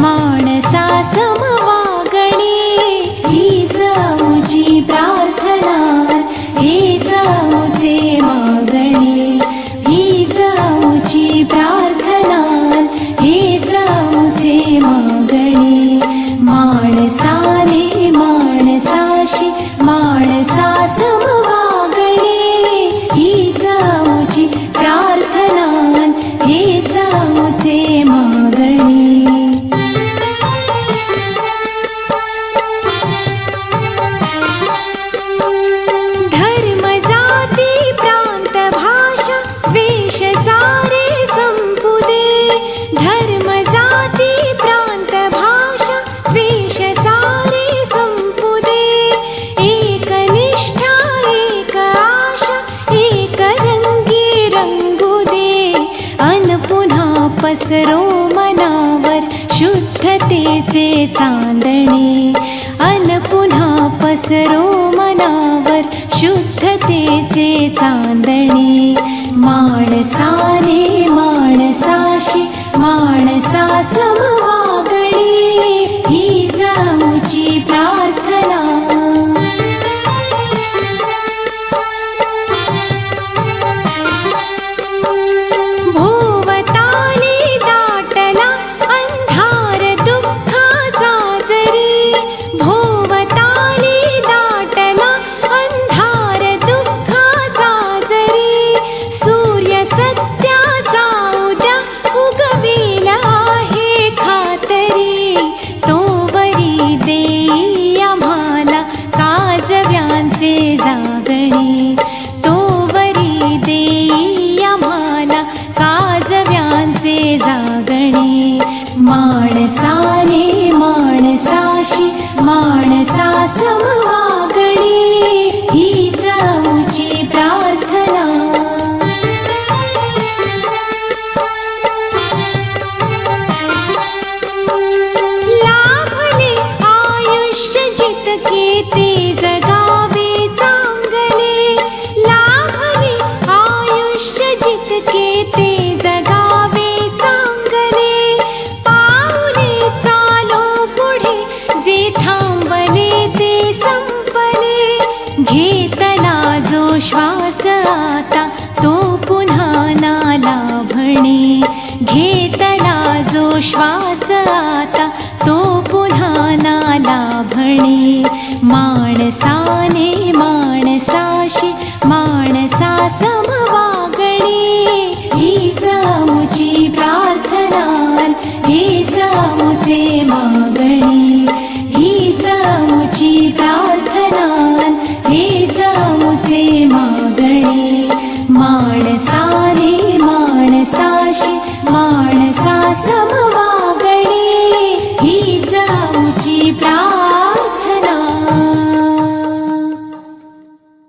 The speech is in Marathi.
माणसा समवागणे। हीच मुची प्रार्थना, हीच मुचे मागणे। हीच मुची प्रार्थना, हीच मुचे मागणे। माणसाने माणसाशी माणसा समवागणे। हीच मुची प्रार्थना, हीच मुचे मागणे। धर्म जाती प्रांत भाषा वेश सारे संपुदे। धर्म जाती प्रांत भाषा वेश सारे संपुदे। एक निष्ठा एक आशा एक रंगी रंगू दे। अन पुन्हा पसरो मनावर शुद्धतेचे चांदणे। अन पुन्हा पसरो मनावर शुद्धतेचे चांदणे। माणसाने माणसाशी माणसा समवागणे। हीच मुची प्रार्थना। भोवताली दाटला अंधार दुःखाचा जरी। भोवताली दाटला अंधार दुःखाचा जरी। सूर्य सत्याचा उद्या उगविल आहे खातरी। तोवरी देई आम्हाला काजव्यांचे जागणे। तोवरी देई आम्हाला काजव्यांचे जागणे। माणसाने माणसाशी माणसा समवागणे। हीच मुची प्रार्थना। लाभले आयुष्य जितके ते जगावे चांगले। लाभले आयुष्य जितके ते जगावे चांगले। पाऊले चालो पुढे जे थांबले ते संपले। घेतला जो श्वास आता तो पुन्हा ना लाभणे। घेतला जो श्वास आता तो पुन्हा ना लाभणे। माणसाने माणसाशी माणसा समवागणे। हीच